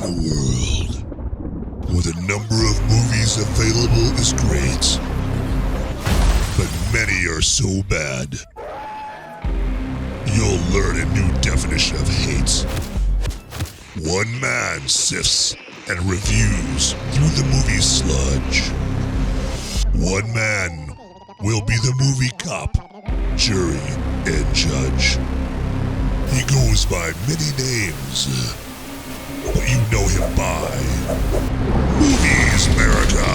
a world where the number of movies available is great, but many are so bad, you'll learn a new definition of hate. One man sifts and reviews through the movie sludge. One man will be the movie cop, jury, and judge. He goes by many names, but you know him by Movies Merica.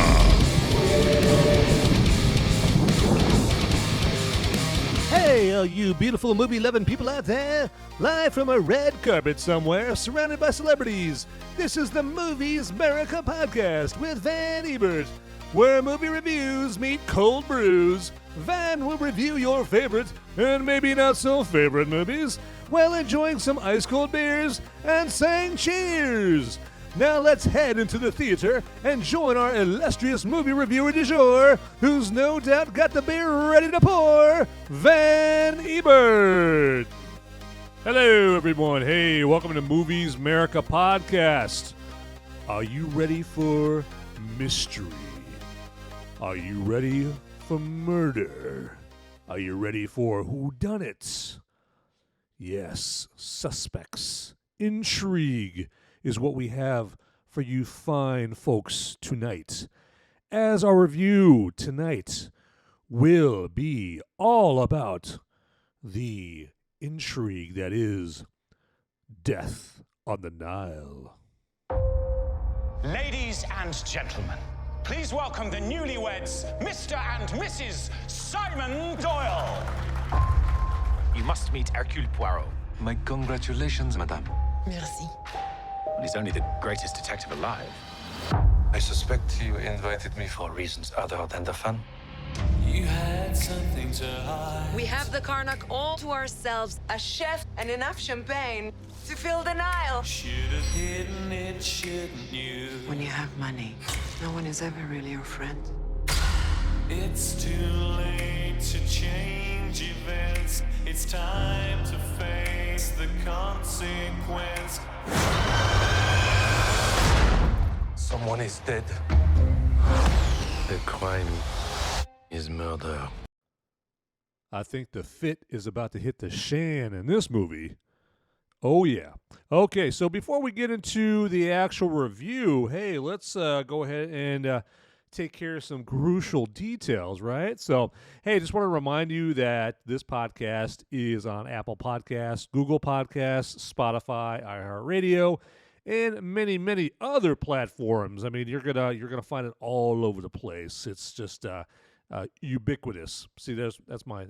Hey, all you beautiful movie-loving people out there, live from a red carpet somewhere, surrounded by celebrities. This is the Movies Merica podcast with Van Ebert, where movie reviews meet cold brews. Van will review your favorite and maybe not so favorite movies while enjoying some ice-cold beers and saying cheers. Now let's head into the theater and join our illustrious movie reviewer du jour, who's no doubt got the beer ready to pour, Van Ebert. Hello, everyone. Hey, welcome to Movies Merica podcast. Are you ready for mystery? Are you ready for murder? Are you ready for whodunits? Yes, suspects. Intrigue is what we have for you fine folks tonight. As our review tonight will be all about the intrigue that is Death on the Nile. Ladies and gentlemen, please welcome the newlyweds, Mr. and Mrs. Simon Doyle. You must meet Hercule Poirot. My congratulations, madame. Merci. Well, he's only the greatest detective alive. I suspect you invited me for reasons other than the fun. You had something to hide. We have the Karnak all to ourselves, a chef and enough champagne to fill the Nile. Should have hidden it, shouldn't you? When you have money, no one is ever really your friend. It's too late to change events. It's time to face the consequence. Someone is dead. The crime is murder. I think the fit is about to hit the shan in this movie. Oh, yeah. Okay, so before we get into the actual review, hey, let's go ahead and take care of some crucial details, right? So, hey, just want to remind you that this podcast is on Apple Podcasts, Google Podcasts, Spotify, iHeartRadio, and many, many other platforms. I mean, you're gonna find it all over the place. It's just ubiquitous. See, that's my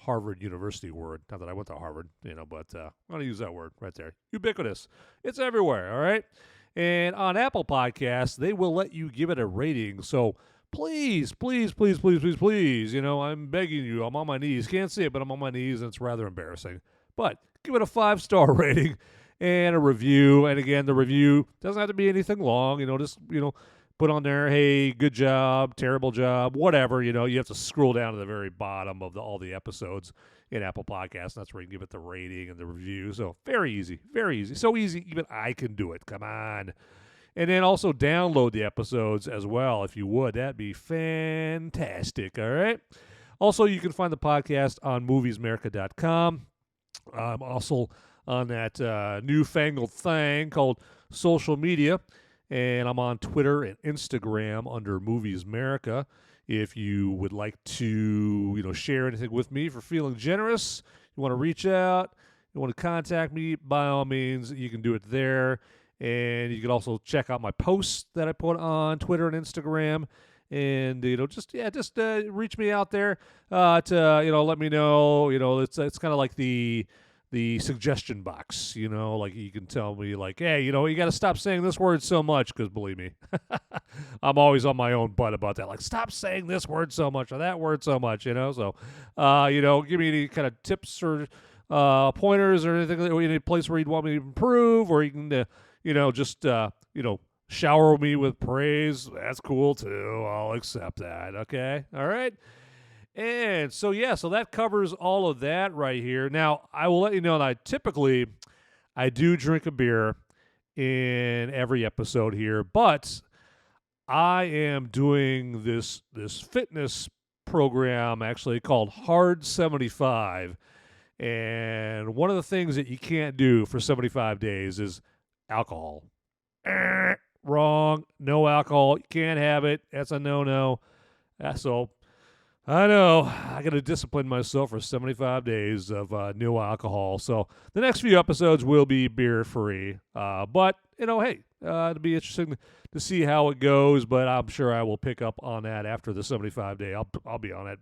Harvard University word. Not that I went to Harvard, but I'm gonna use that word right there. Ubiquitous. It's everywhere. All right. And on Apple Podcasts, they will let you give it a rating. So please, please, please, please, please, please, I'm begging you. I'm on my knees. Can't see it, but I'm on my knees, and it's rather embarrassing. But give it a 5-star rating and a review. And again, the review doesn't have to be anything long. Just put on there, hey, good job, terrible job, whatever. You have to scroll down to the very bottom of all the episodes in Apple Podcasts. That's where you can give it the rating and the review. So very easy, very easy. So easy, even I can do it. Come on. And then also download the episodes as well, if you would. That'd be fantastic, all right? Also, you can find the podcast on moviesmerica.com. I'm also on that newfangled thing called social media. And I'm on Twitter and Instagram under Movies Merica. If you would like to, share anything with me for feeling generous, you want to reach out, you want to contact me, by all means, you can do it there. And you can also check out my posts that I put on Twitter and Instagram. And, just reach me out there to, let me know. It's kind of like the suggestion box, like you can tell me like, hey, you got to stop saying this word so much, because believe me, I'm always on my own butt about that. Like, stop saying this word so much or that word so much, so, give me any kind of tips or pointers or anything, any place where you'd want me to improve, or you can, shower me with praise. That's cool too. I'll accept that. Okay. All right. And so that covers all of that right here. Now, I will let you know that I do drink a beer in every episode here, but I am doing this fitness program actually called Hard 75. And one of the things that you can't do for 75 days is alcohol. Wrong. No alcohol. You can't have it. That's a no-no. So I know I got to discipline myself for 75 days of no alcohol. So the next few episodes will be beer-free. But, hey, it'll be interesting to see how it goes. But I'm sure I will pick up on that after the 75 day. I'll be on it.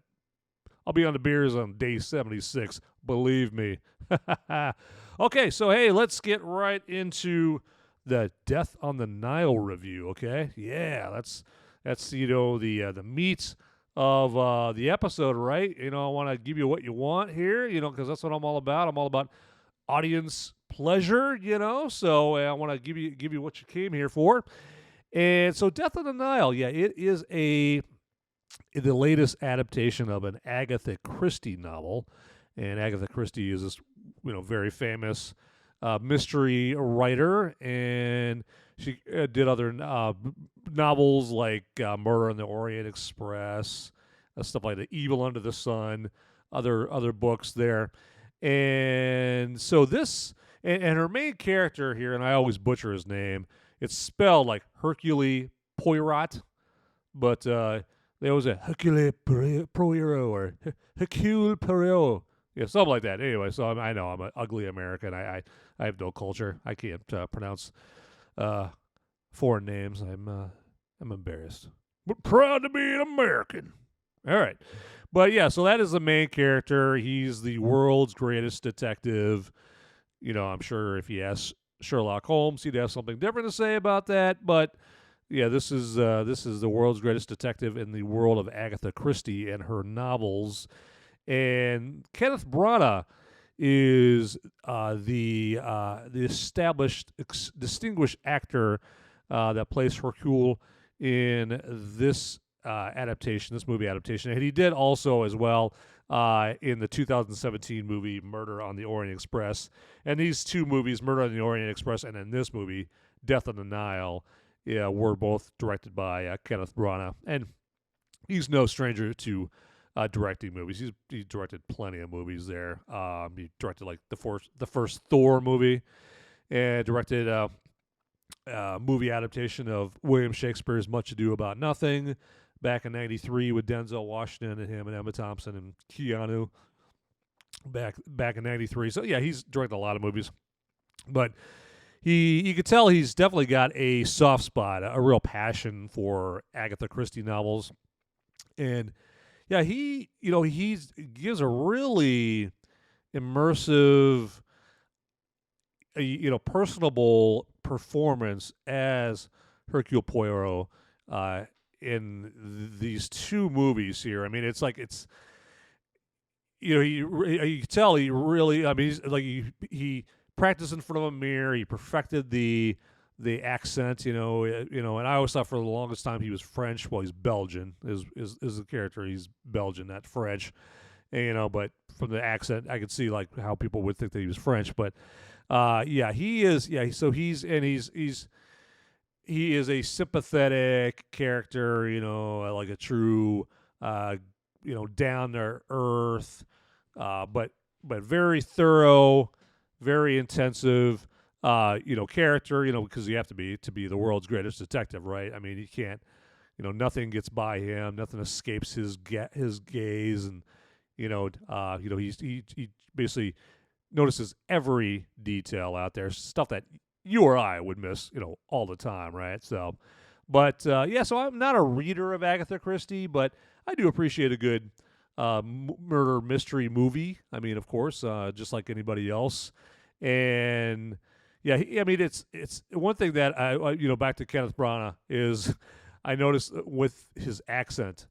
I'll be on the beers on day 76. Believe me. Okay, so hey, let's get right into the Death on the Nile review. Okay, yeah, that's the meat of the episode, right? I want to give you what you want here, because that's what I'm all about. I'm all about audience pleasure, So I want to give you what you came here for. And so, Death on the Nile, yeah, it is the latest adaptation of an Agatha Christie novel. And Agatha Christie is this, very famous mystery writer, and she did other novels like Murder on the Orient Express, stuff like The Evil Under the Sun, other books there. And so this, and her main character here, and I always butcher his name, it's spelled like Hercule Poirot, but they always say Hercule Poirot or Hercule Poirot. Yeah, something like that. Anyway, so I know I'm an ugly American. I have no culture. I can't pronounce foreign names. I'm embarrassed, but proud to be an American. All right, but yeah, so that is the main character. He's the world's greatest detective. I'm sure if you ask Sherlock Holmes, he'd have something different to say about that. But yeah, this is the world's greatest detective in the world of Agatha Christie and her novels. And Kenneth Branagh is the established, distinguished actor that plays Hercule in this movie adaptation. And he did also as well in the 2017 movie Murder on the Orient Express. And these two movies, Murder on the Orient Express and then this movie, Death on the Nile, were both directed by Kenneth Branagh. And he's no stranger to directing movies. He directed plenty of movies there. He directed like the first Thor movie, and directed a movie adaptation of William Shakespeare's Much Ado About Nothing back in '93 with Denzel Washington and him and Emma Thompson and Keanu back in '93. So yeah, he's directed a lot of movies, but you could tell he's definitely got a soft spot, a real passion for Agatha Christie novels, and yeah, he gives a really immersive, personable performance as Hercule Poirot in these two movies here. I mean, it's like you can tell he really. I mean, he's like he practiced in front of a mirror. He perfected the accent, and I always thought for the longest time he was French. Well, he's Belgian. Is the character? He's Belgian, not French. And, but from the accent, I could see like how people would think that he was French. But yeah, he is. Yeah, so he is a sympathetic character. Like a true, down to earth, but very thorough, very intensive. Character, because you have to be the world's greatest detective, right? I mean, you can't, nothing gets by him, nothing escapes his gaze, and he basically notices every detail out there, stuff that you or I would miss, all the time, right? So, but yeah, so I'm not a reader of Agatha Christie, but I do appreciate a good murder mystery movie. I mean, of course, just like anybody else, and yeah, I mean, it's one thing that I back to Kenneth Branagh is I noticed with his accent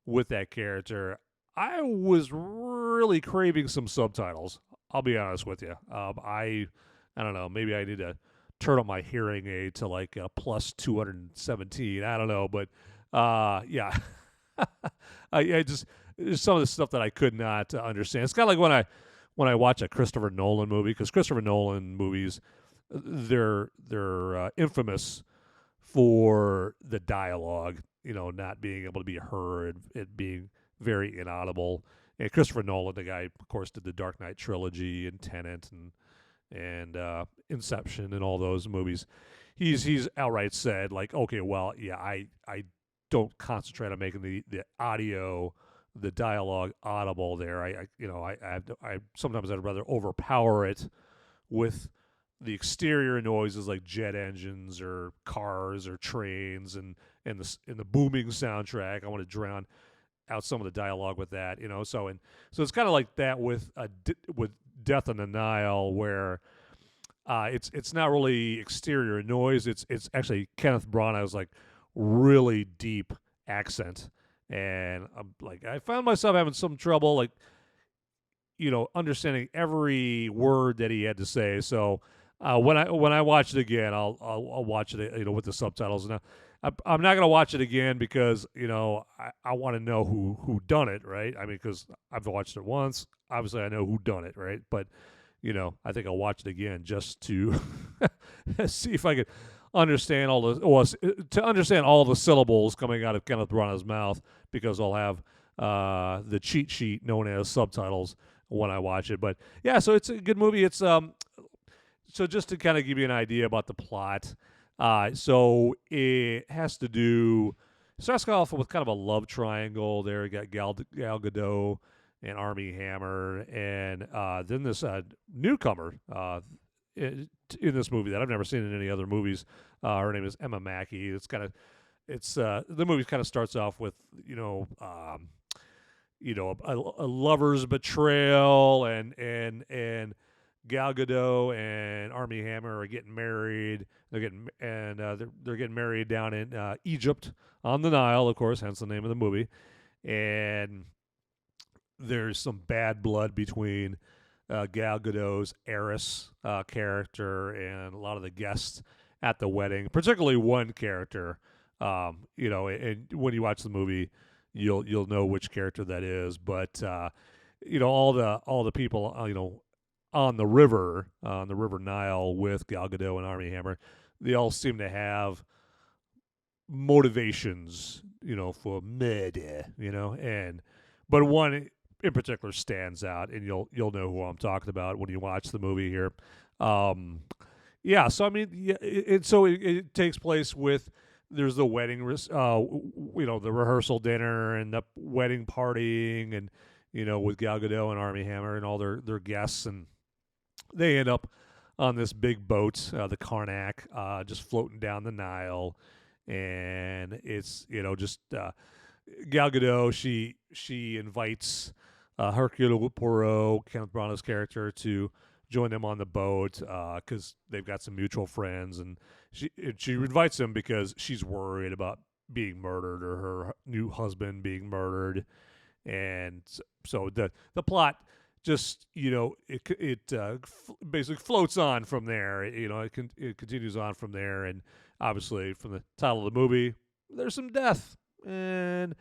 with that character, I was really craving some subtitles. I'll be honest with you. I don't know, maybe I need to turn up my hearing aid to like plus 217. I don't know, but yeah, I just some of the stuff that I could not understand. It's kind of like when I watch a Christopher Nolan movie, because Christopher Nolan movies, they're infamous for the dialogue, not being able to be heard, it being very inaudible. And Christopher Nolan, the guy, of course, did the Dark Knight trilogy and Tenet and Inception and all those movies. He's outright said, like, okay, well, yeah, I don't concentrate on making the audio, the dialogue audible there. I sometimes I'd rather overpower it with the exterior noises like jet engines or cars or trains and the booming soundtrack. I want to drown out some of the dialogue with that, So it's kind of like that with Death on the Nile, where it's not really exterior noise. It's actually Kenneth Branagh's like really deep accent, and I found myself having some trouble understanding every word that he had to say. So when I watch it again, I'll watch it with the subtitles. Now I'm not gonna watch it again because I want to know who done it, right? I mean, because I've watched it once. Obviously, I know who done it, right? But I think I'll watch it again just to see if I can understand understand all the syllables coming out of Kenneth Branagh's mouth, because I'll have the cheat sheet known as subtitles when I watch it. But yeah, so it's a good movie. It's so just to kind of give you an idea about the plot, so it has to do. It starts off with kind of a love triangle. There, you got Gal Gadot and Armie Hammer, and then this newcomer in this movie that I've never seen in any other movies. Her name is Emma Mackey. The movie kind of starts off with a lover's betrayal, and Gal Gadot and Armie Hammer are getting married. They're getting married down in Egypt on the Nile, of course, hence the name of the movie. And there's some bad blood between Gal Gadot's heiress character and a lot of the guests at the wedding, particularly one character. And when you watch the movie, you'll know which character that is. But all the people on the river Nile with Gal Gadot and Armie Hammer, they all seem to have motivations, for murder, but one in particular stands out, and you'll know who I'm talking about when you watch the movie here. So I mean, it takes place with, there's the wedding, the rehearsal dinner and the wedding partying, and with Gal Gadot and Armie Hammer and all their guests, and they end up on this big boat, the Karnak, just floating down the Nile, and it's just Gal Gadot. She invites Hercule Poirot, Kenneth Branagh's character, to join them on the boat because they've got some mutual friends, and she invites him because she's worried about being murdered or her new husband being murdered, and so the plot just basically floats on from there. It continues on from there, and obviously from the title of the movie, there's some death, and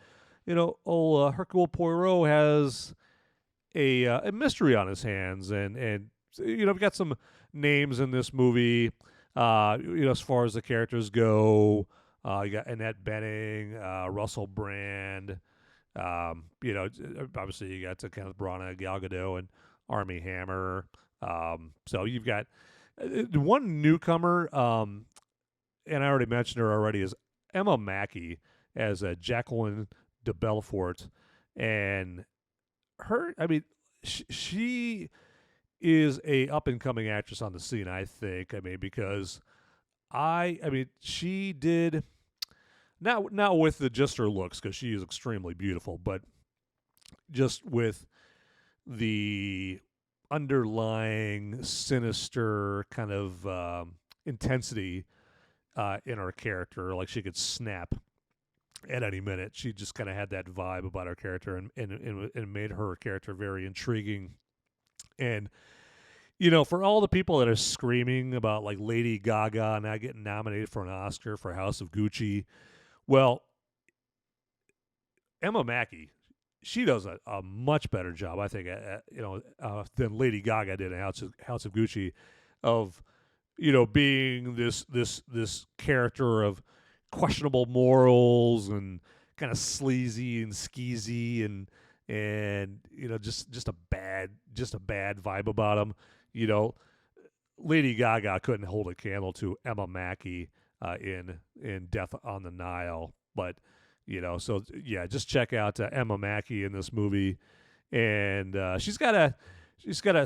old Hercule Poirot has a mystery on his hands, and we've got some names in this movie. As far as the characters go, you got Annette Bening, Russell Brand. Obviously you got Kenneth Branagh, Gal Gadot, and Armie Hammer. So you've got one newcomer, and I already mentioned her already, is Emma Mackey as Jacqueline de Belfort, and her, I mean, she is a up and coming actress on the scene, I think. I mean, because she did not with just her looks, because she is extremely beautiful, but just with the underlying sinister kind of intensity in her character. Like, she could snap at any minute. She just kind of had that vibe about her character, and made her character very intriguing. And for all the people that are screaming about like Lady Gaga not getting nominated for an Oscar for House of Gucci, well, Emma Mackey, she does a much better job, I think, than Lady Gaga did in House of Gucci, of being this character of questionable morals and kind of sleazy and skeezy and just a bad vibe about him. Lady Gaga couldn't hold a candle to Emma Mackey in Death on the Nile, but so yeah, just check out Emma Mackey in this movie, and she's got a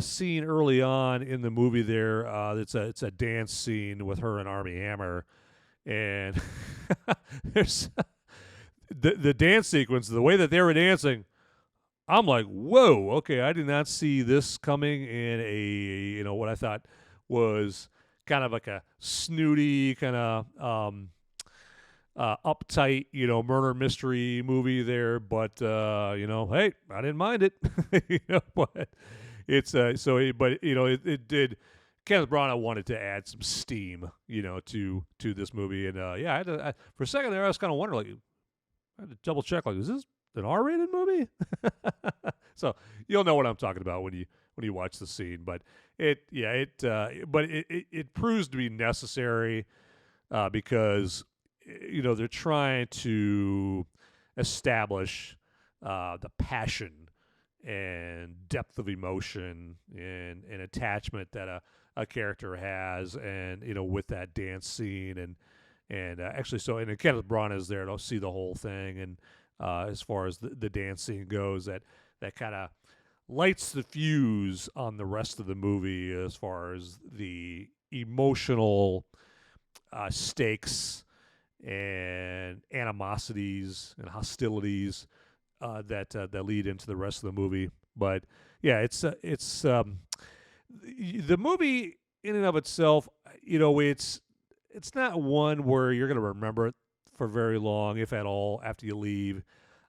scene early on in the movie there. It's a dance scene with her and Armie Hammer, and there's the dance sequence, the way that they were dancing. I'm like, whoa, okay, I did not see this coming in a what I thought was kind of like a snooty kind of uptight murder mystery movie there, but hey, I didn't mind it. But it's it did. Kenneth Branagh wanted to add some steam to this movie, and yeah, for a second there I was kind of wondering, like, I had to double check, like, is this an R-rated movie? So you'll know what I'm talking about when you watch the scene, but it proves to be necessary because they're trying to establish the passion and depth of emotion and attachment that a character has, and with that dance scene and actually, so, and Kenneth Branagh is there to see the whole thing, and as far as the dance scene goes, that kind of lights the fuse on the rest of the movie as far as the emotional stakes and animosities and hostilities that lead into the rest of the movie. But yeah, it's the movie in and of itself. It's not one where you're going to remember it for very long, if at all, after you leave.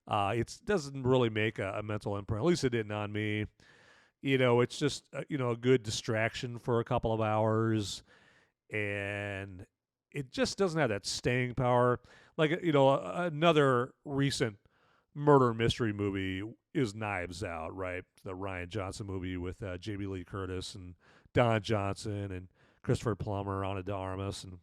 It doesn't really make a mental imprint. At least it didn't on me. It's just a good distraction for a couple of hours, and it just doesn't have that staying power. Like another recent murder mystery movie is Knives Out, right? The Rian Johnson movie with Jamie Lee Curtis and Don Johnson and Christopher Plummer, Ana de Armas, and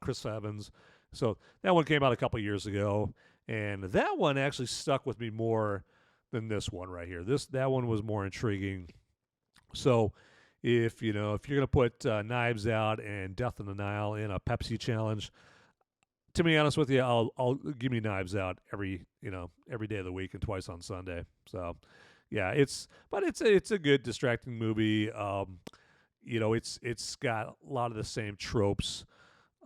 Chris Evans. So that one came out a couple years ago, and that one actually stuck with me more than this one right here. That one was more intriguing. So if you're gonna put Knives Out and Death on the Nile in a Pepsi challenge, to be honest with you, I'll give me Knives Out every day of the week and twice on Sunday. So yeah, it's a good distracting movie. It's got a lot of the same tropes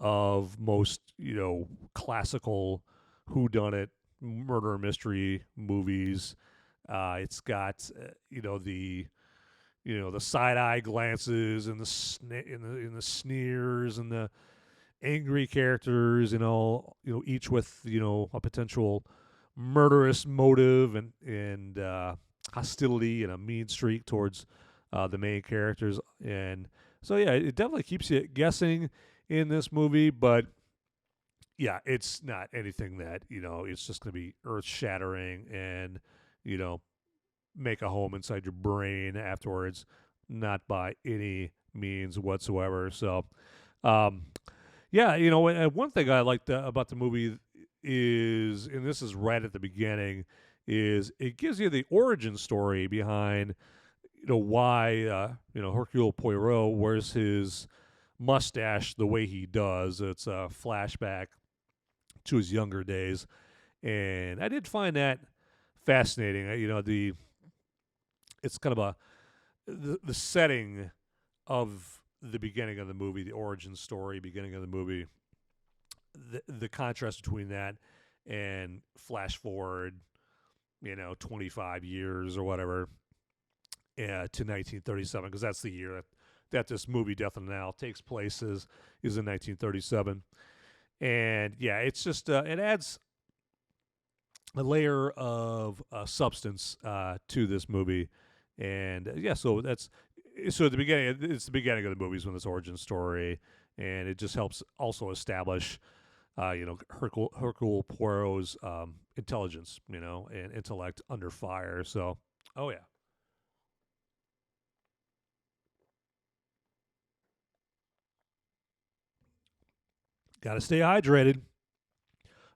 of most classical whodunit murder mystery movies. It's got the side eye glances and the sneers and the angry characters, each with a potential murderous motive and hostility and a mean streak towards the main characters. And so yeah, it definitely keeps you guessing in this movie, but yeah, it's not anything that it's just going to be earth shattering and make a home inside your brain afterwards. Not by any means whatsoever. So yeah, and one thing I liked about the movie is, and this is right at the beginning, is it gives you the origin story behind why Hercule Poirot wears his mustache the way he does. It's a flashback to his younger days, and I did find that fascinating. It's kind of the setting of the beginning of the movie, the origin story, beginning of the movie, the contrast between that and flash forward, 25 years or whatever, to 1937, because that's the year that this movie Death on the Nile takes place, is in 1937. And yeah, it's just it adds a layer of substance to this movie. And yeah, so at the beginning, it's the beginning of the movies when this origin story, and it just helps also establish Hercule Poirot's intelligence, and intellect under fire. So oh yeah. Got to stay hydrated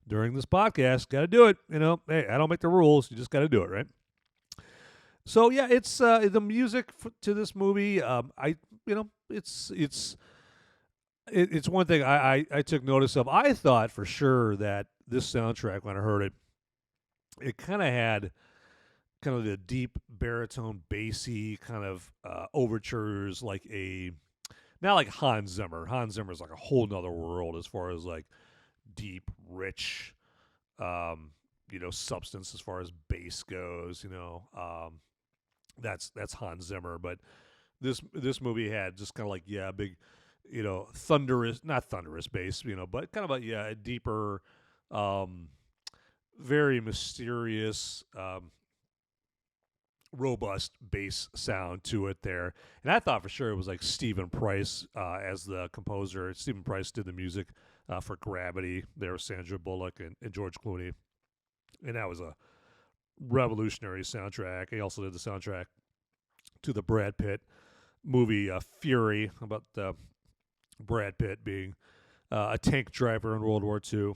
during this podcast. Got to do it. Hey, I don't make the rules. You just got to do it, right? So yeah, it's the music to this movie. It's one thing I took notice of. I thought for sure that this soundtrack, when I heard it, it kind of had kind of the deep baritone, bassy kind of overtures, like not like Hans Zimmer. Hans Zimmer is like a whole nother world as far as like deep, rich, substance as far as bass goes. That's Hans Zimmer. But this movie had just kind of like big, not thunderous bass, but kind of a deeper, very mysterious, robust bass sound to it there. And I thought for sure it was like Stephen Price as the composer. Stephen Price did the music for Gravity. There was Sandra Bullock and George Clooney. And that was a revolutionary soundtrack. He also did the soundtrack to the Brad Pitt movie Fury, about Brad Pitt being a tank driver in World War II.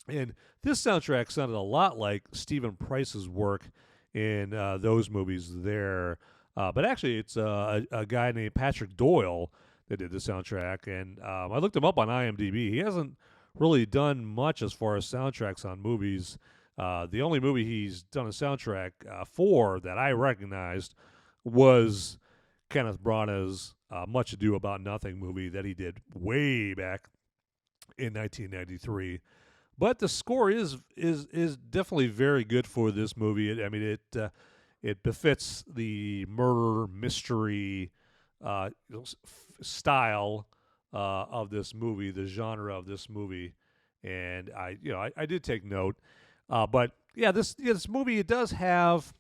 And this soundtrack sounded a lot like Stephen Price's work in those movies there. But actually, it's a guy named Patrick Doyle that did the soundtrack. And I looked him up on IMDb. He hasn't really done much as far as soundtracks on movies. The only movie he's done a soundtrack for that I recognized was Kenneth Branagh's Much Ado About Nothing movie that he did way back in 1993. But the score is definitely very good for this movie. It befits the murder mystery style of this movie, the genre of this movie, and I did take note. But yeah, this movie, it does have.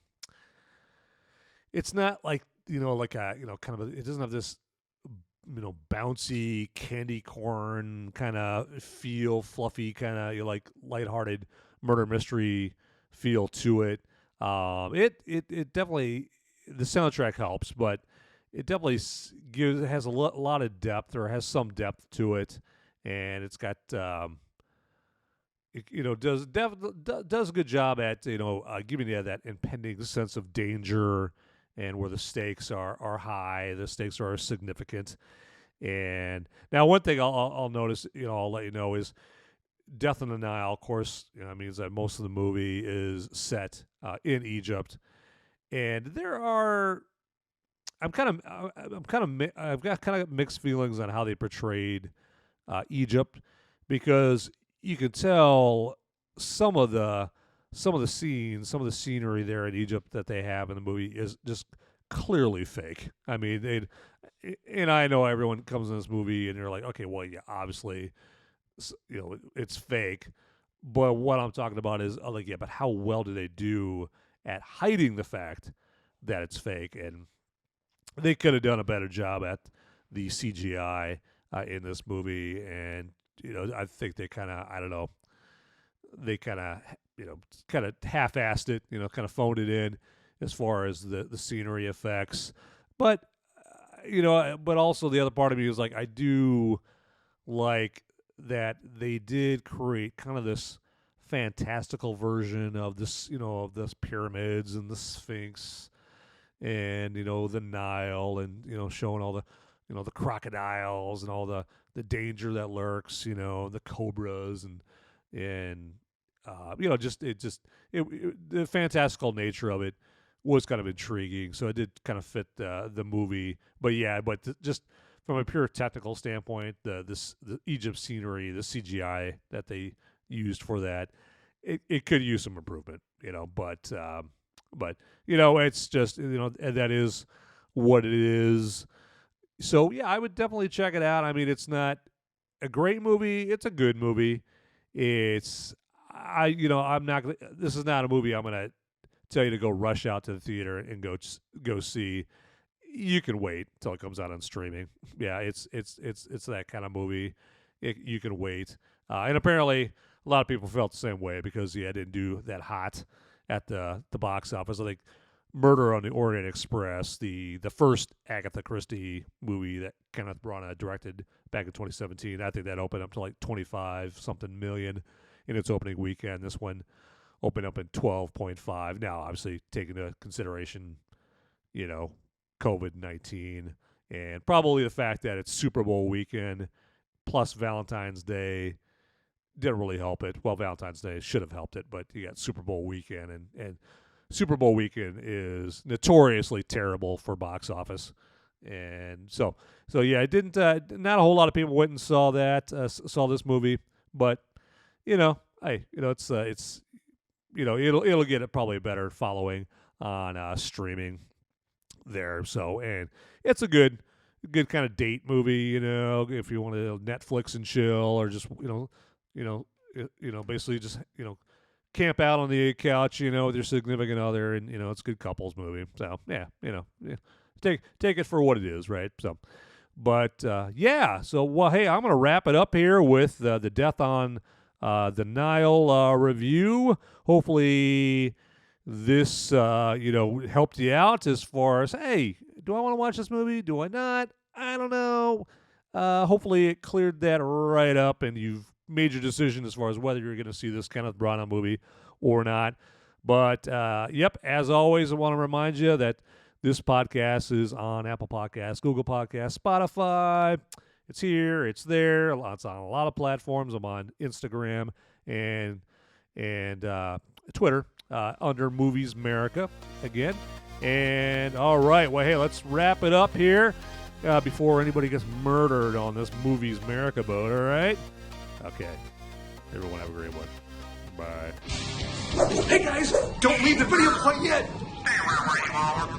It's not like it doesn't have this bouncy candy corn kind of feel, fluffy kind of like lighthearted murder mystery feel to it. It definitely, the soundtrack helps, but it definitely has a lot of depth, or has some depth to it, and it's got does a good job at giving you that impending sense of danger, and where the stakes are high, the stakes are significant. And now one thing I'll notice, I'll let you know, is Death on the Nile, of course, means that most of the movie is set in Egypt, and I've got kind of mixed feelings on how they portrayed Egypt, because you could tell some of the scenes, some of the scenery there in Egypt that they have in the movie is just clearly fake. I mean, and I know everyone comes in this movie and you're like, okay, well, yeah, obviously, it's fake. But what I'm talking about is, but how well do they do at hiding the fact that it's fake? And they could have done a better job at the CGI in this movie. And, I think they kind of, they kind of half-assed it, kind of phoned it in as far as the scenery effects. But, but also the other part of me is like, I do like that they did create kind of this fantastical version of this, of this pyramids and the Sphinx and, the Nile, and, showing all the, the crocodiles and all the danger that lurks, the cobras and the fantastical nature of it was kind of intriguing. So it did kind of fit the movie. But yeah, just from a pure technical standpoint, the Egypt scenery, the CGI that they used for that, it could use some improvement, but it's just, and that is what it is. So yeah, I would definitely check it out. I mean, it's not a great movie. It's a good movie. This is not a movie I'm going to tell you to go rush out to the theater and go see. You can wait till it comes out on streaming. Yeah, it's that kind of movie. You can wait. And apparently a lot of people felt the same way, because it didn't do that hot at the box office. I think Murder on the Orient Express, the first Agatha Christie movie that Kenneth Branagh directed back in 2017. I think that opened up to like 25-something million in its opening weekend. This one opened up in 12.5. Now, obviously, taking into consideration, COVID-19 and probably the fact that it's Super Bowl weekend plus Valentine's Day didn't really help it. Well, Valentine's Day should have helped it, but you got Super Bowl weekend, and Super Bowl weekend is notoriously terrible for box office. And so yeah, it didn't. Not a whole lot of people went and saw this movie, but it's it'll get it probably a better following on streaming there. So, and it's a good kind of date movie, if you want to Netflix and chill, or just basically just camp out on the couch, with your significant other, and it's a good couples movie. So yeah, take it for what it is, right? So, but yeah. So well, hey, I'm gonna wrap it up here with the Death on the Nile review. Hopefully this helped you out as far as, hey, do I want to watch this movie? Do I not? I don't know. Hopefully it cleared that right up, and you've made your decision as far as whether you're going to see this Kenneth Branagh movie or not. But yep, as always, I want to remind you that this podcast is on Apple Podcasts, Google Podcasts, Spotify. It's here, it's there. It's on a lot of platforms. I'm on Instagram and Twitter under Movies Merica again. And all right, well, hey, let's wrap it up here before anybody gets murdered on this Movies Merica boat. All right? Okay. Everyone have a great one. Bye. Hey guys, don't leave the video quite yet.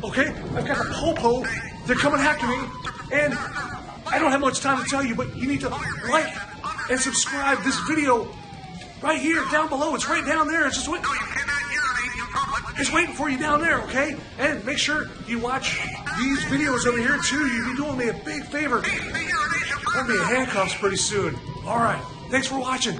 Okay, I've got the popo. They're coming after me, and I don't have much time to tell you, but you need to like and subscribe this video right here, down below. It's right down there. It's just waiting. It's waiting for you down there, okay? And make sure you watch these videos over here too. You'll be doing me a big favor. I'll be in handcuffs pretty soon. All right. Thanks for watching.